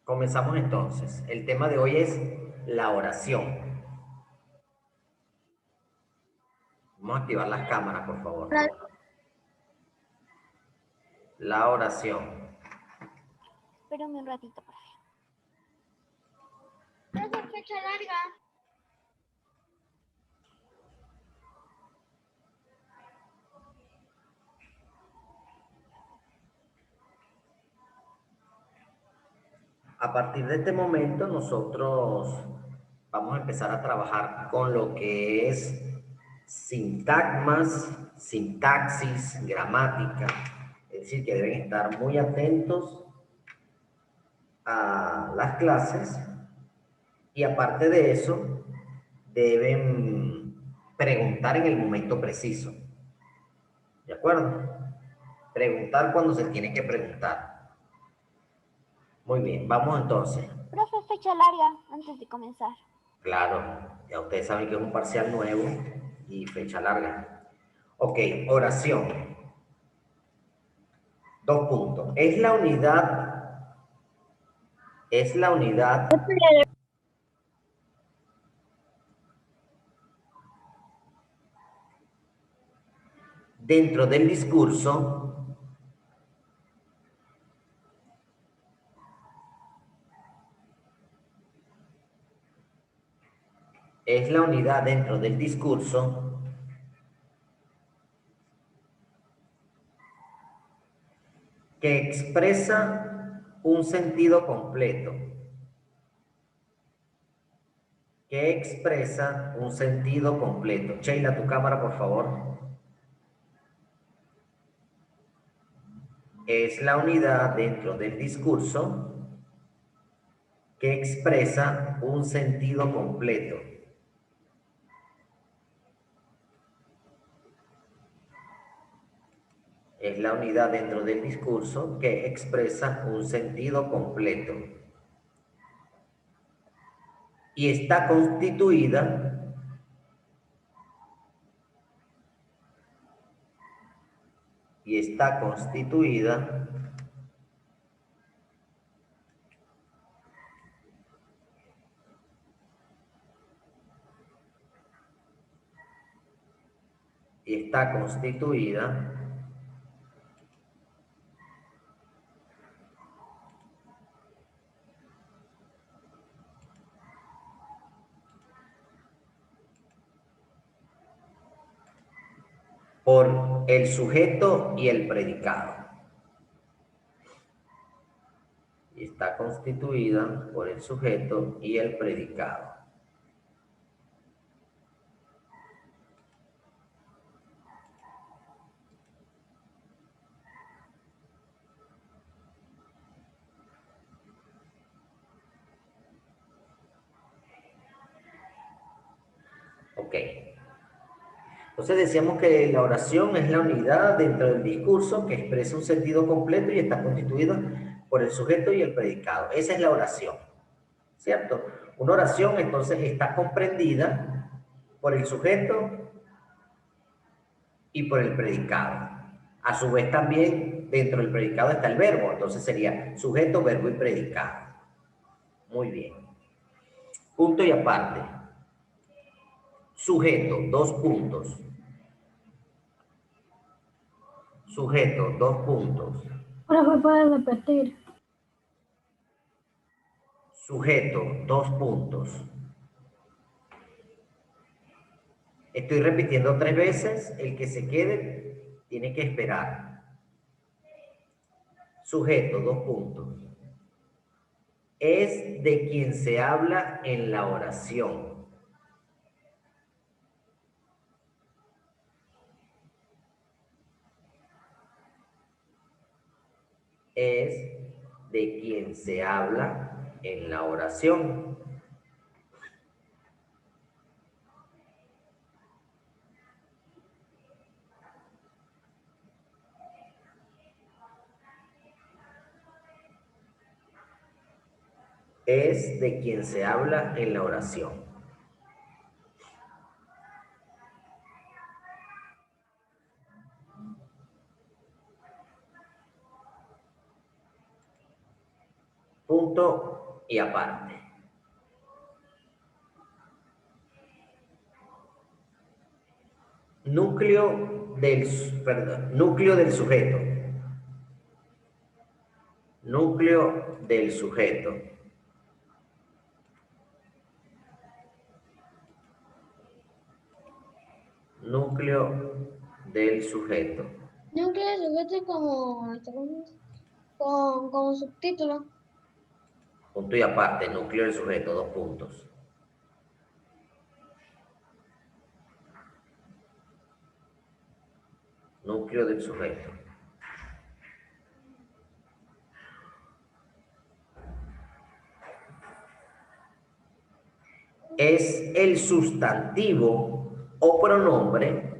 Comenzamos entonces. El tema de hoy es la oración. Vamos a activar las cámaras, por favor. La oración. Espérame un ratito, por favor. Profe, fecha larga. A partir de este momento, nosotros vamos a empezar a trabajar con lo que es sintagmas, sintaxis, gramática. Es decir, que deben estar muy atentos a las clases y aparte de eso, deben preguntar en el momento preciso. ¿De acuerdo? Preguntar cuando se tiene que preguntar. Muy bien, vamos entonces. Profe, fecha larga antes de comenzar. Claro, ya ustedes saben que es un parcial nuevo y fecha larga. Ok, oración. Dos puntos. Es la unidad dentro del discurso es la unidad dentro del discurso que expresa un sentido completo. Que expresa un sentido completo. Sheila, tu cámara, por favor. Es la unidad dentro del discurso que expresa un sentido completo. Es la unidad dentro del discurso que expresa un sentido completo. Y está constituida por el sujeto y el predicado. Y está constituida por el sujeto y el predicado. Ok. Entonces decíamos que la oración es la unidad dentro del discurso que expresa un sentido completo y está constituida por el sujeto y el predicado. Esa es la oración, ¿cierto? Una oración entonces está comprendida por el sujeto y por el predicado. A su vez también dentro del predicado está el verbo, entonces sería sujeto, verbo y predicado. Muy bien. Punto y aparte. Sujeto, dos puntos. Sujeto, dos puntos. Profe, puede repetir. Sujeto, dos puntos. Estoy repitiendo 3 veces, el que se quede tiene que esperar. Sujeto, dos puntos. Es de quien se habla en la oración. Es de quien se habla en la oración. Es de quien se habla en la oración. Punto Punto y aparte. Núcleo del sujeto. Núcleo del sujeto. Núcleo del sujeto. Núcleo de sujeto como subtítulo. Punto y aparte, núcleo del sujeto, 2 puntos. Núcleo del sujeto. Es el sustantivo o pronombre.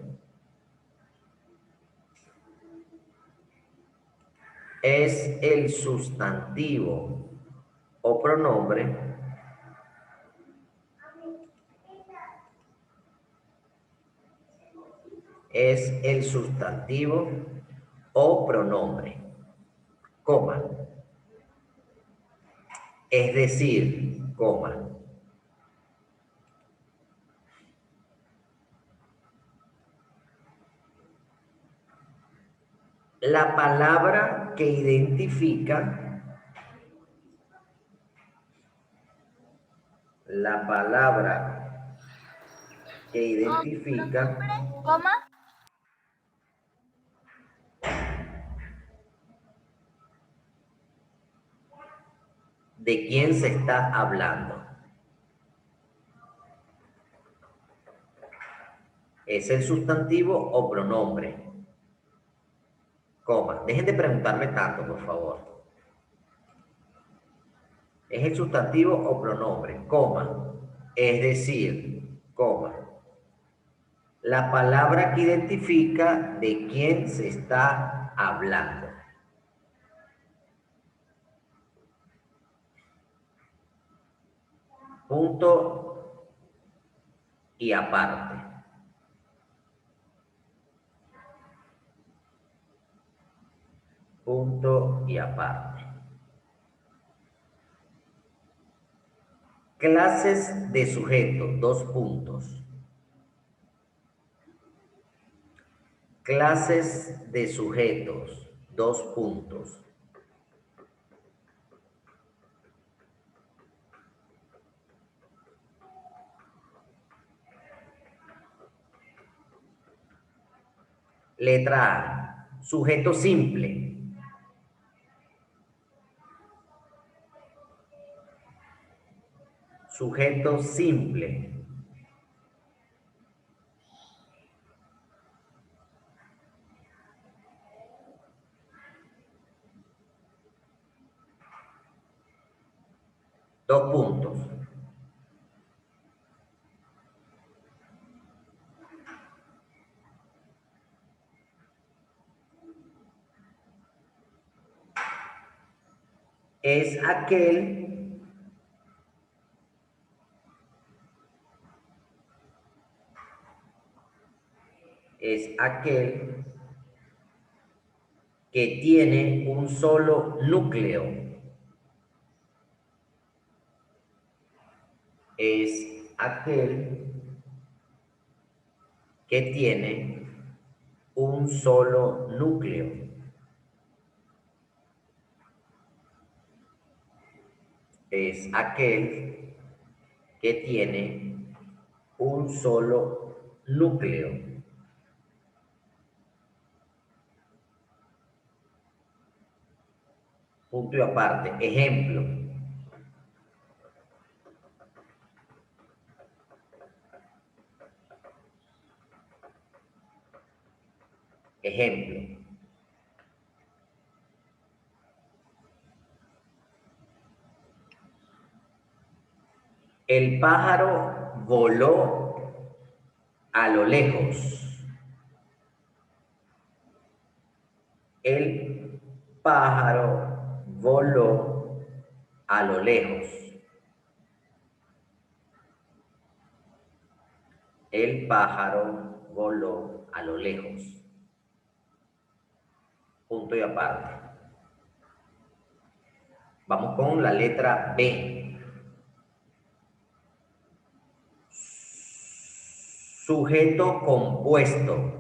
Es el sustantivo o pronombre es el sustantivo o pronombre, coma. Es decir, coma. La palabra que identifica ¿Coma? de quién se está hablando. Es el sustantivo o pronombre, coma. Dejen de preguntarme tanto, por favor. Es el sustantivo o pronombre, coma. Es decir, coma. La palabra que identifica de quién se está hablando. Punto y aparte. Punto y aparte. Clases de sujeto, 2 puntos. Clases de sujetos, 2 puntos. Letra A, sujeto simple. Sujeto simple. Dos puntos. Es aquel que tiene un solo núcleo. Es aquel que tiene un solo núcleo. Es aquel que tiene un solo núcleo. Punto y aparte. Ejemplo. Ejemplo. El pájaro voló a lo lejos. El pájaro voló a lo lejos. El pájaro voló a lo lejos. Punto y aparte. Vamos con la letra B. Sujeto compuesto.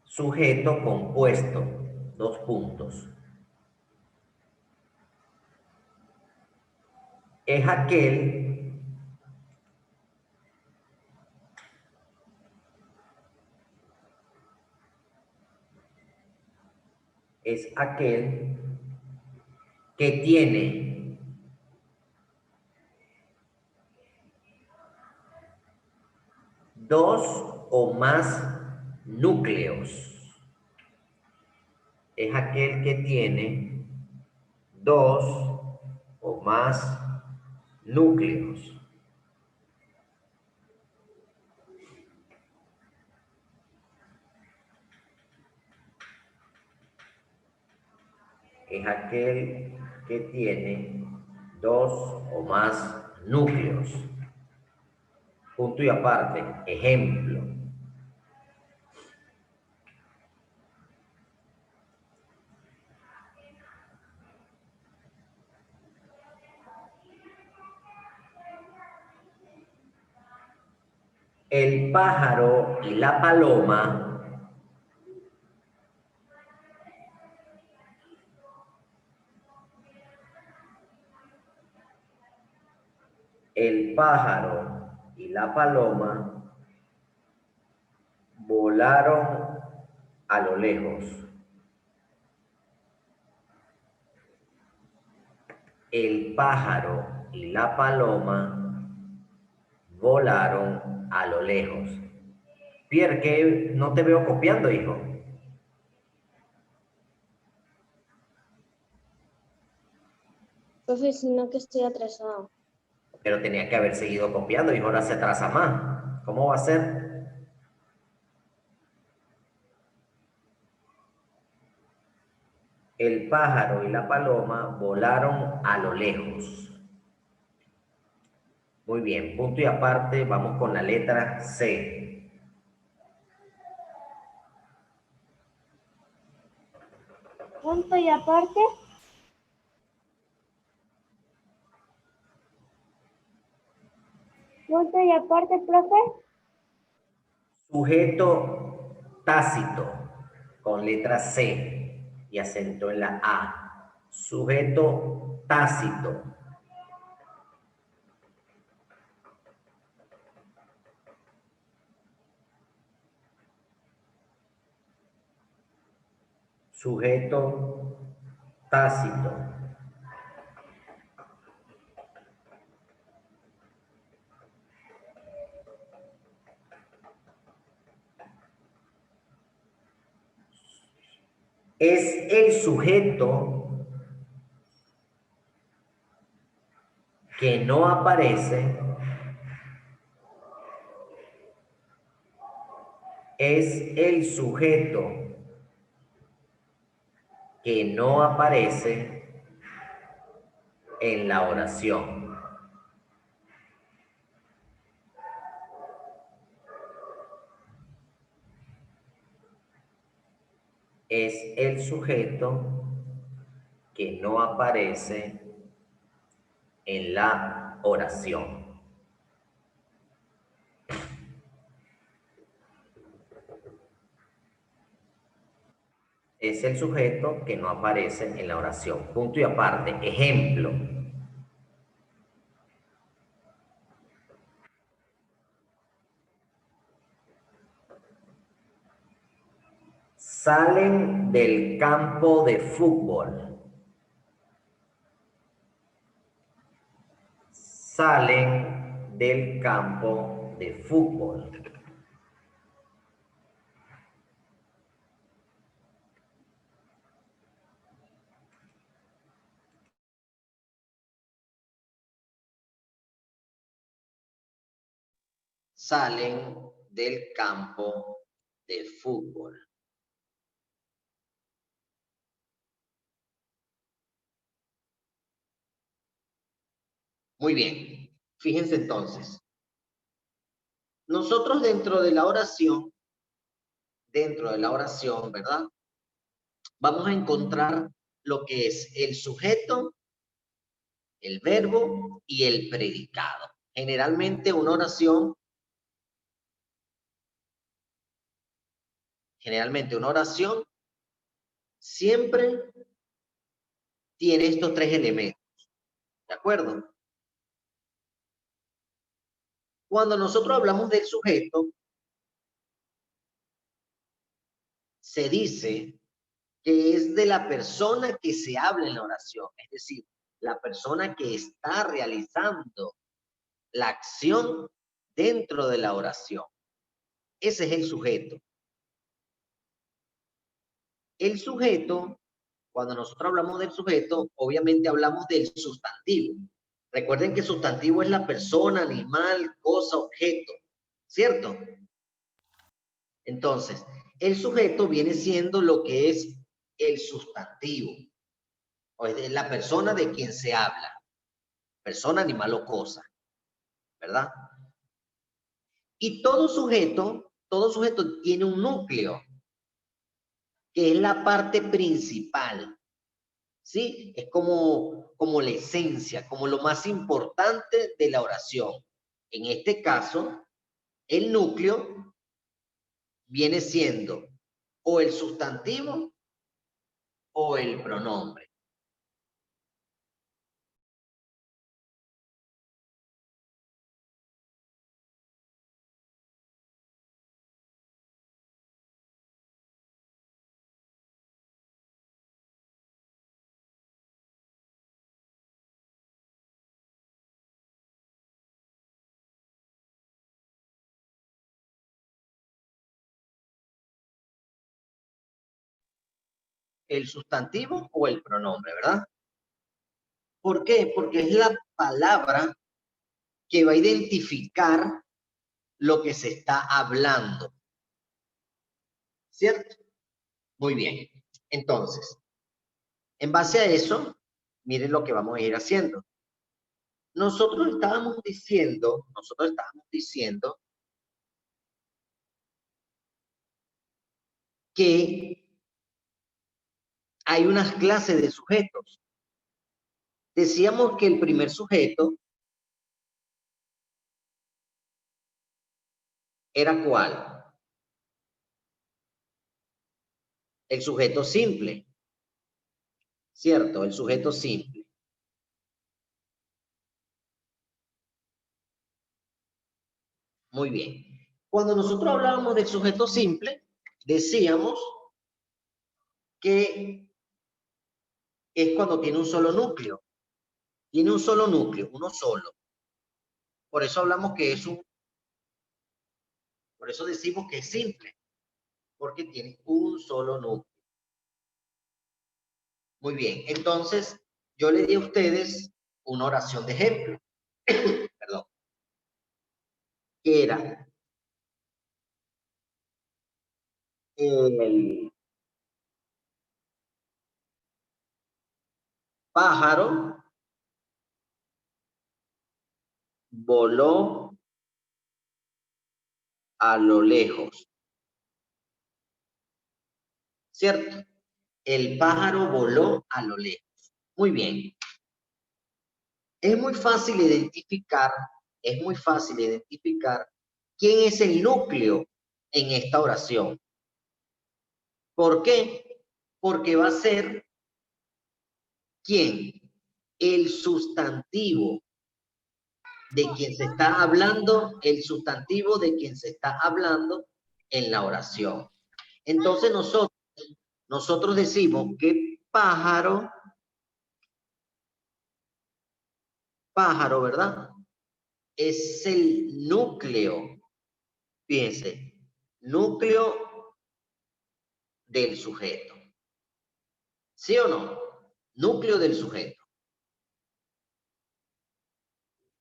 Sujeto compuesto. Dos puntos. Es aquel que tiene dos o más núcleos. Es aquel que tiene dos o más núcleos. Es aquel que tiene dos o más núcleos. Punto y aparte. Ejemplo. El pájaro y la paloma volaron a lo lejos. El pájaro y la paloma volaron a lo lejos. Pierre, que no te veo copiando, hijo. Profe, sino que estoy atrasado. Pero tenía que haber seguido copiando y ahora se atrasa más. ¿Cómo va a ser? El pájaro y la paloma volaron a lo lejos. Muy bien, punto y aparte, vamos con la letra C. Punto y aparte. Punto y aparte, profe. Sujeto tácito con letra C y acento en la A. Sujeto tácito. Sujeto tácito. Es el sujeto que no aparece. Es el sujeto que no aparece en la oración. Es el sujeto que no aparece en la oración. Es el sujeto que no aparece en la oración. Punto y aparte. Ejemplo. Salen del campo de fútbol. Salen del campo de fútbol. Salen del campo de fútbol. Muy bien. Fíjense entonces. Nosotros dentro de la oración, ¿verdad? Vamos a encontrar lo que es el sujeto, el verbo y el predicado. Generalmente una oración siempre tiene estos tres elementos, ¿de acuerdo? Cuando nosotros hablamos del sujeto, se dice que es de la persona que se habla en la oración, es decir, la persona que está realizando la acción dentro de la oración. Ese es el sujeto. El sujeto, cuando nosotros hablamos del sujeto, obviamente hablamos del sustantivo. Recuerden que sustantivo es la persona, animal, cosa, objeto, ¿cierto? Entonces, el sujeto viene siendo lo que es el sustantivo, o es la persona de quien se habla, persona, animal o cosa, ¿verdad? Y todo sujeto tiene un núcleo, que es la parte principal, ¿sí? Es como la esencia, como lo más importante de la oración. En este caso, el núcleo viene siendo o el sustantivo o el pronombre. El sustantivo o el pronombre, ¿verdad? ¿Por qué? Porque es la palabra que va a identificar lo que se está hablando, ¿cierto? Muy bien. Entonces, en base a eso, miren lo que vamos a ir haciendo. Nosotros estábamos diciendo que hay unas clases de sujetos. Decíamos que el primer sujeto era ¿cuál? El sujeto simple, ¿cierto? El sujeto simple. Muy bien. Cuando nosotros hablábamos del sujeto simple, decíamos que es cuando tiene un solo núcleo. Tiene un solo núcleo, uno solo. Por eso hablamos que es por eso decimos que es simple, porque tiene un solo núcleo. Muy bien, entonces yo le di a ustedes una oración de ejemplo, perdón, que era el pájaro voló a lo lejos, ¿cierto? El pájaro voló a lo lejos. Muy bien. Es muy fácil identificar quién es el núcleo en esta oración. ¿Por qué? Porque va a ser ¿quién? El sustantivo de quien se está hablando, el sustantivo de quien se está hablando en la oración. Entonces nosotros decimos que pájaro, ¿verdad? Es el núcleo, fíjense, núcleo del sujeto. ¿Sí o no? Núcleo del sujeto.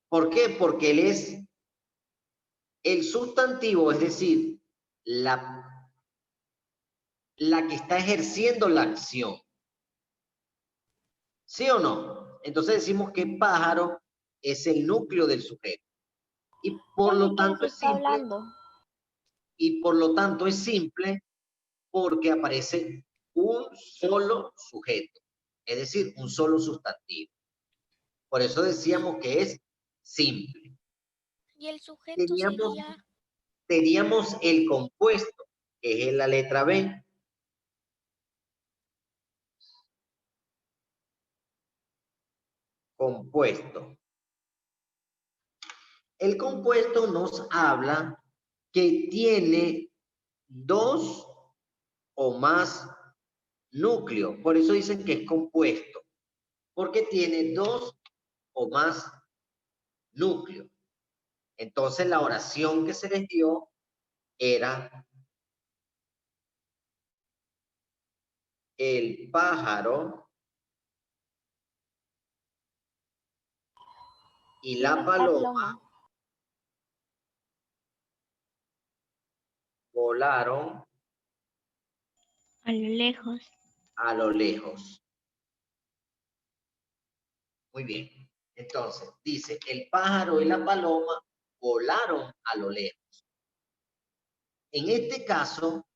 ¿Por qué? Porque él es el sustantivo, es decir, la que está ejerciendo la acción. ¿Sí o no? Entonces decimos que pájaro es el núcleo del sujeto. Y por ¿De lo qué tanto se es está simple. hablando? Y por lo tanto es simple porque aparece un solo sujeto, es decir, un solo sustantivo. Por eso decíamos que es simple. Y el sujeto sería... Teníamos el compuesto, que es la letra B. Compuesto. El compuesto nos habla que tiene dos o más núcleos. Por eso dicen que es compuesto, porque tiene dos o más núcleos. Entonces la oración que se les dio era: el pájaro y la paloma volaron A lo lejos. a lo lejos. Muy bien. Entonces, dice, el pájaro y la paloma volaron a lo lejos. En este caso,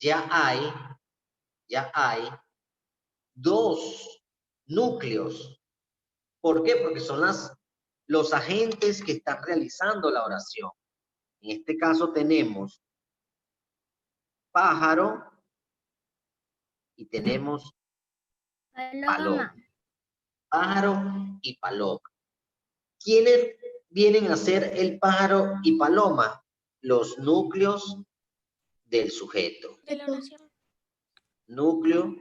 ya hay dos núcleos. ¿Por qué? Porque son los agentes que están realizando la oración. En este caso tenemos pájaro y tenemos paloma. Pájaro y paloma. ¿Quiénes vienen a ser el pájaro y paloma? Los núcleos del sujeto. de la oración. Núcleo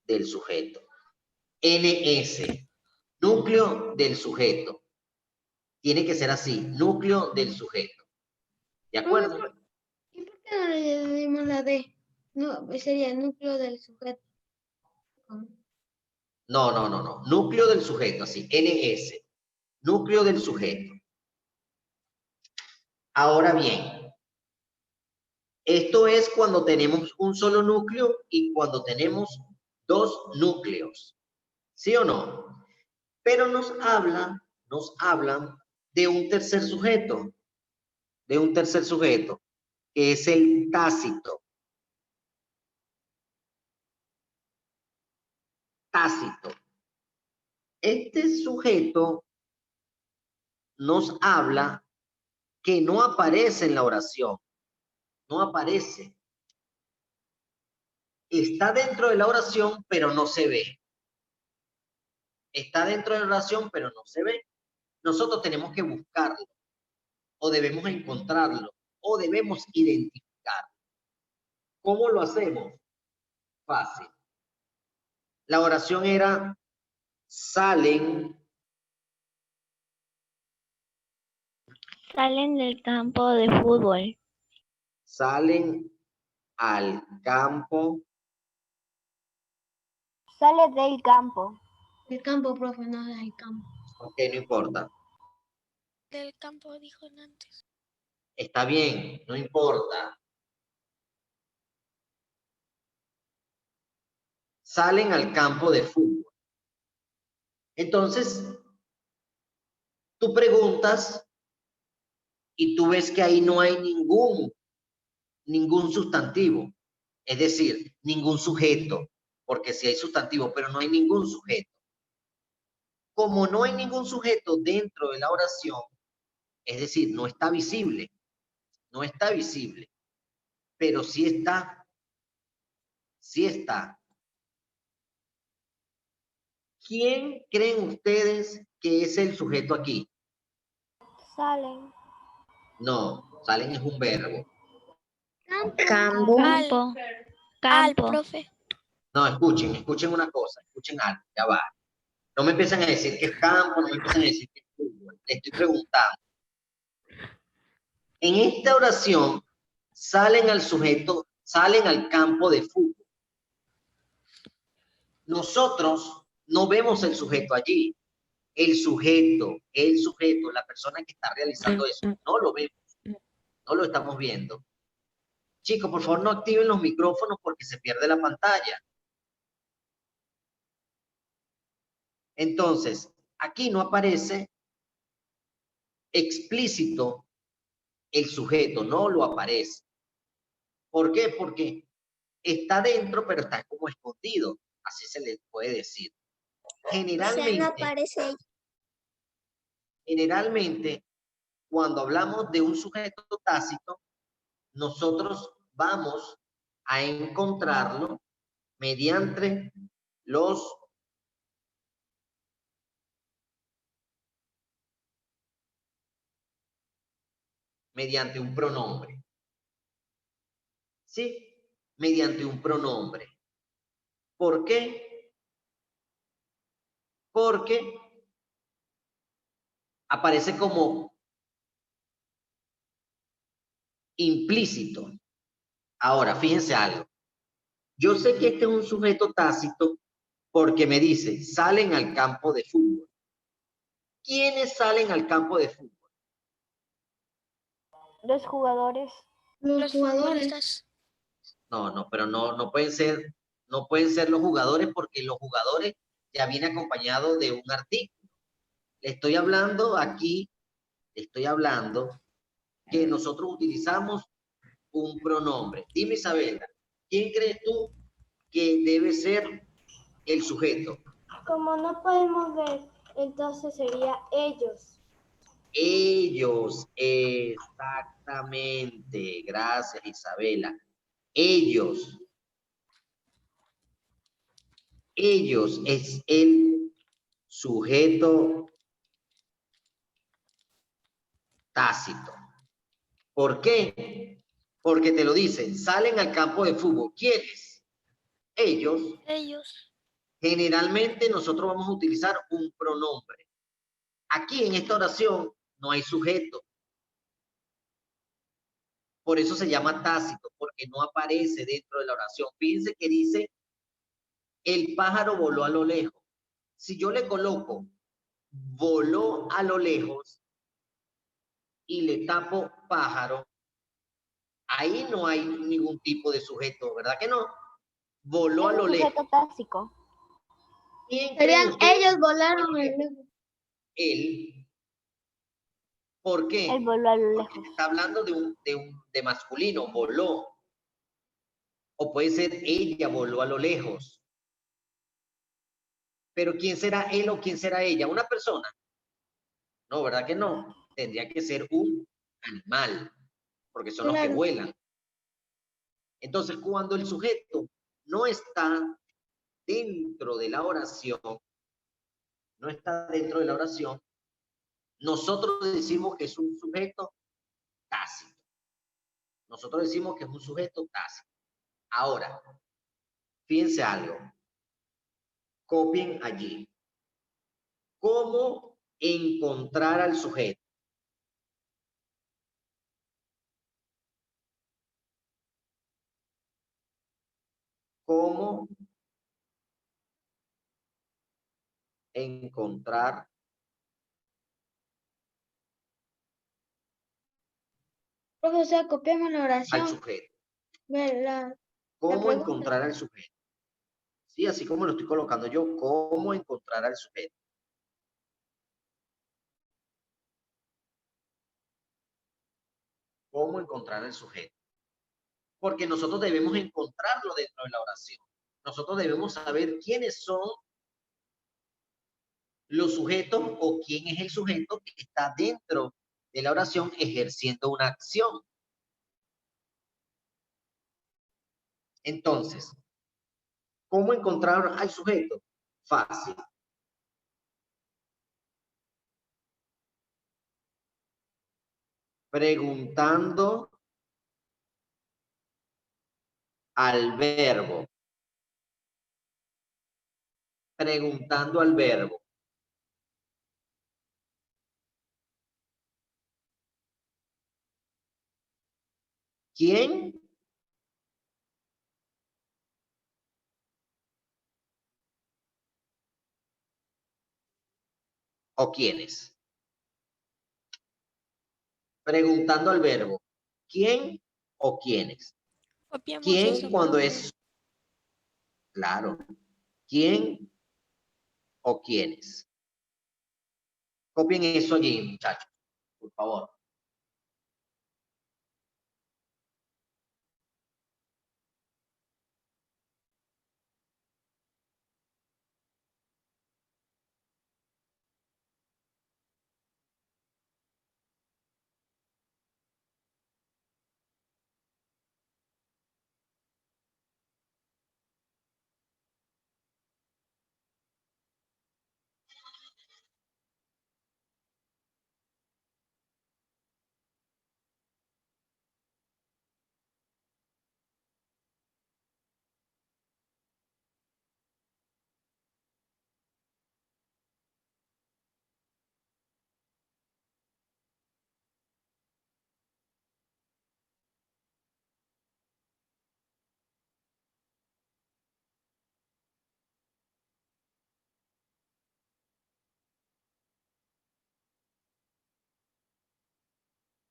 del sujeto. NS. Núcleo del sujeto. Tiene que ser así. Núcleo del sujeto. ¿De acuerdo? ¿Y por qué no le decimos la D? No, sería el núcleo del sujeto. No. Núcleo del sujeto, así. NS. Núcleo del sujeto. Ahora bien, esto es cuando tenemos un solo núcleo y cuando tenemos dos núcleos. ¿Sí o no? Pero nos hablan de un tercer sujeto, que es el tácito. Tácito. Este sujeto nos habla que no aparece en la oración, no aparece. Está dentro de la oración, pero no se ve. Está dentro de la oración, pero no se ve. Nosotros tenemos que buscarlo, o debemos encontrarlo, o debemos identificarlo. ¿Cómo lo hacemos? Fácil. La oración era: salen Salen del campo de fútbol. Salen al campo. Sale del campo. El campo, profe, no es el campo. Ok, no importa. Del campo dijo antes. Está bien, no importa. Salen al campo de fútbol. Entonces, tú preguntas y tú ves que ahí no hay ningún sustantivo. Es decir, ningún sujeto. Porque sí hay sustantivo, pero no hay ningún sujeto. Como no hay ningún sujeto dentro de la oración, es decir, no está visible. No está visible. Pero sí está. Sí está. ¿Quién creen ustedes que es el sujeto aquí? Salen. No, salen es un verbo. Campo. Campo. Al Campo. profe. No, escuchen una cosa, escuchen algo, ya va. No me empiezan a decir que es campo, no me empiezan a decir que es fútbol. Le estoy preguntando. En esta oración salen al campo de fútbol. Nosotros no vemos el sujeto allí. El sujeto, la persona que está realizando eso, no lo vemos, no lo estamos viendo. Chicos, por favor, no activen los micrófonos porque se pierde la pantalla. Entonces, aquí no aparece explícito el sujeto, no lo aparece. ¿Por qué? Porque está dentro, pero está como escondido. Así se le puede decir. Generalmente, cuando hablamos de un sujeto tácito, nosotros vamos a encontrarlo mediante mediante un pronombre. ¿Sí? Mediante un pronombre. ¿Por qué? Porque aparece como implícito. Ahora, fíjense algo. Yo sé que este es un sujeto tácito porque me dice, salen al campo de fútbol. ¿Quiénes salen al campo de fútbol? Los jugadores. Los jugadores. futbolistas. No, pero no pueden ser los jugadores porque los jugadores ya vienen acompañados de un artículo. Le estoy hablando que nosotros utilizamos un pronombre. Dime, Isabela, ¿quién crees tú que debe ser el sujeto? Como no podemos ver, entonces sería ellos. Ellos, exactamente. Gracias, Isabela. Ellos es el sujeto tácito. ¿Por qué? Porque te lo dicen, salen al campo de fútbol. ¿Quiénes? Ellos. Ellos. Generalmente nosotros vamos a utilizar un pronombre. Aquí en esta oración no hay sujeto. Por eso se llama tácito, porque no aparece dentro de la oración. Fíjense que dice, el pájaro voló a lo lejos. Si yo le coloco, voló a lo lejos, y le tapo pájaro, ahí no hay ningún tipo de sujeto, ¿verdad que no? Voló a lo lejos. Sujeto tácito. Serían ellos volaron el lejos. Él. ¿Por qué? Él voló a lo Porque lejos. está hablando de masculino, voló. O puede ser ella voló a lo lejos. Pero ¿quién será él o quién será ella? ¿Una persona? No, ¿verdad que no? Tendría que ser un animal, porque son los que vuelan. Entonces, cuando el sujeto no está dentro de la oración, nosotros decimos que es un sujeto tácito. Nosotros decimos que es un sujeto tácito. Ahora, fíjense algo. Copien allí. ¿Cómo encontrar al sujeto? ¿Cómo encontrar Profesor, copiamos la al oración. sujeto? La ¿Cómo pregunta. encontrar al sujeto? Sí, así como lo estoy colocando yo, ¿cómo encontrar al sujeto? ¿Cómo encontrar al sujeto? Porque nosotros debemos encontrarlo dentro de la oración. Nosotros debemos saber quiénes son los sujetos o quién es el sujeto que está dentro de la oración ejerciendo una acción. Entonces, ¿cómo encontrar al sujeto? Fácil. Preguntando al verbo. Preguntando al verbo. ¿Quién? ¿O quiénes? Preguntando al verbo. ¿Quién o quiénes? Copiamos ¿Quién eso, cuando profe. es? Claro. ¿Quién o quiénes? Copien eso allí, muchachos. por favor.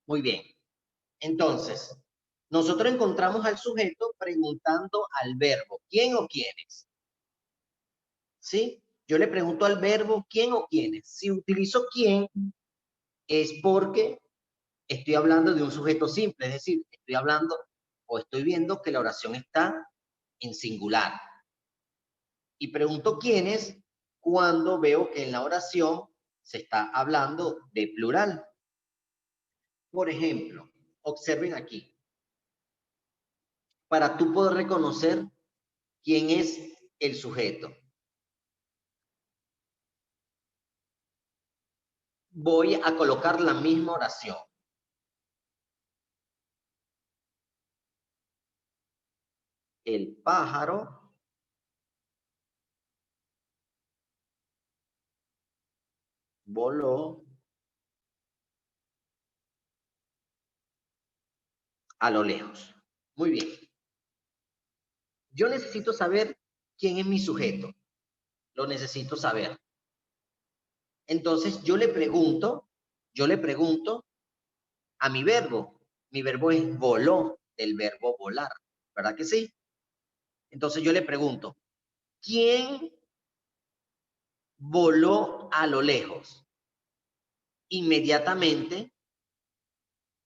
Muy bien. Entonces, nosotros encontramos al sujeto preguntando al verbo, ¿quién o quiénes? ¿Sí? Yo le pregunto al verbo, ¿quién o quiénes? Si utilizo quién, es porque estoy hablando de un sujeto simple, es decir, estoy hablando o estoy viendo que la oración está en singular. Y pregunto quiénes cuando veo que en la oración se está hablando de plural. Por ejemplo, observen aquí. Para tú poder reconocer quién es el sujeto, voy a colocar la misma oración. El pájaro voló a lo lejos. Muy bien. Yo necesito saber quién es mi sujeto. Lo necesito saber. Entonces yo le pregunto a mi verbo. Mi verbo es voló, del verbo volar, ¿verdad que sí? Entonces yo le pregunto, ¿quién voló a lo lejos? Inmediatamente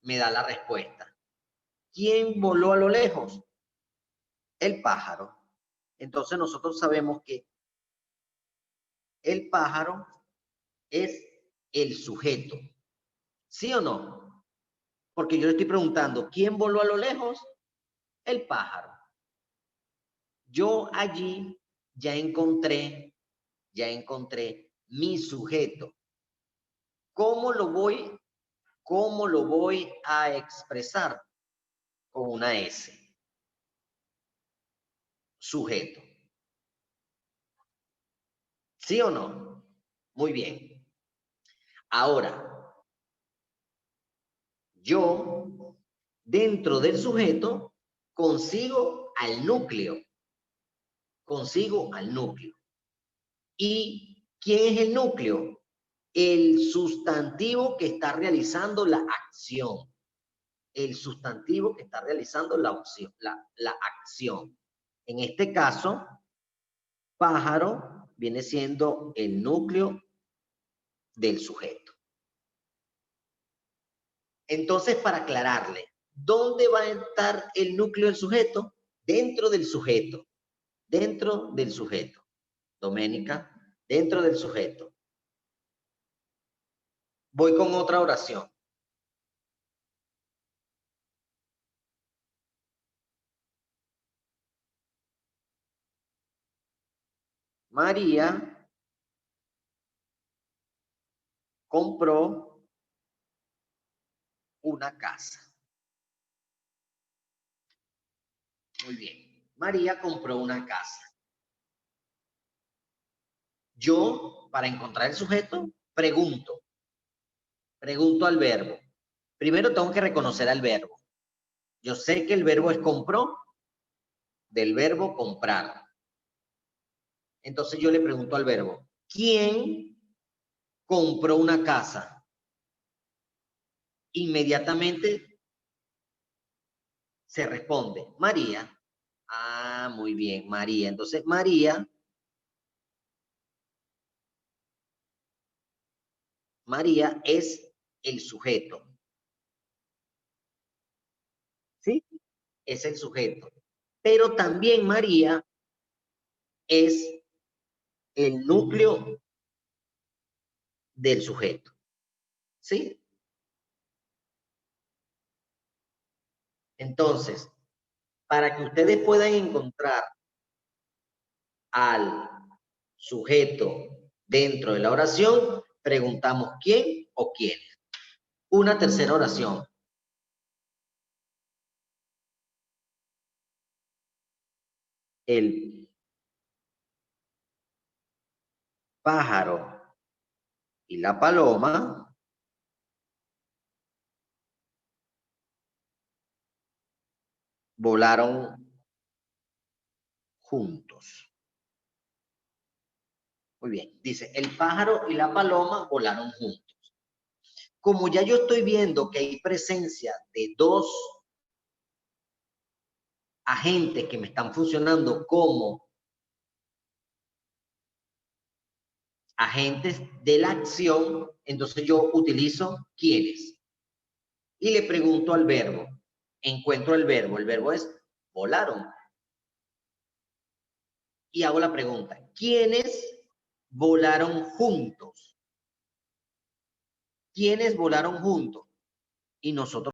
me da la respuesta. ¿Quién voló a lo lejos? El pájaro. Entonces nosotros sabemos que el pájaro es el sujeto. ¿Sí o no? Porque yo le estoy preguntando, ¿quién voló a lo lejos? El pájaro. Yo allí ya encontré mi sujeto. ¿Cómo lo voy a expresar? Con una S. Sujeto. ¿Sí o no? Muy bien. Ahora, yo, dentro del sujeto, consigo al núcleo. ¿Y quién es el núcleo? El sustantivo que está realizando la acción. El sustantivo que está realizando la acción. En este caso, pájaro viene siendo el núcleo del sujeto. Entonces, para aclararle, ¿dónde va a estar el núcleo del sujeto? Dentro del sujeto. Dentro del sujeto. Doménica, dentro del sujeto. Voy con otra oración. María compró una casa. Muy bien. María compró una casa. Yo, para encontrar el sujeto, pregunto al verbo. Primero tengo que reconocer al verbo. Yo sé que el verbo es compró, del verbo comprar. Entonces yo le pregunto al verbo, ¿quién compró una casa? Inmediatamente se responde, María. Ah, muy bien, María. Entonces María es el sujeto. ¿Sí? Es el sujeto. Pero también María es el núcleo del sujeto. ¿Sí? Entonces, para que ustedes puedan encontrar al sujeto dentro de la oración, preguntamos quién o quiénes. Una tercera oración. El pájaro y la paloma volaron juntos. Muy bien, dice, el pájaro y la paloma volaron juntos. Como ya yo estoy viendo que hay presencia de dos agentes que me están funcionando como agentes de la acción, entonces yo utilizo quiénes. Y le pregunto al verbo, encuentro el verbo es volaron. Y hago la pregunta, ¿quiénes volaron juntos? ¿Quiénes volaron juntos? Y nosotros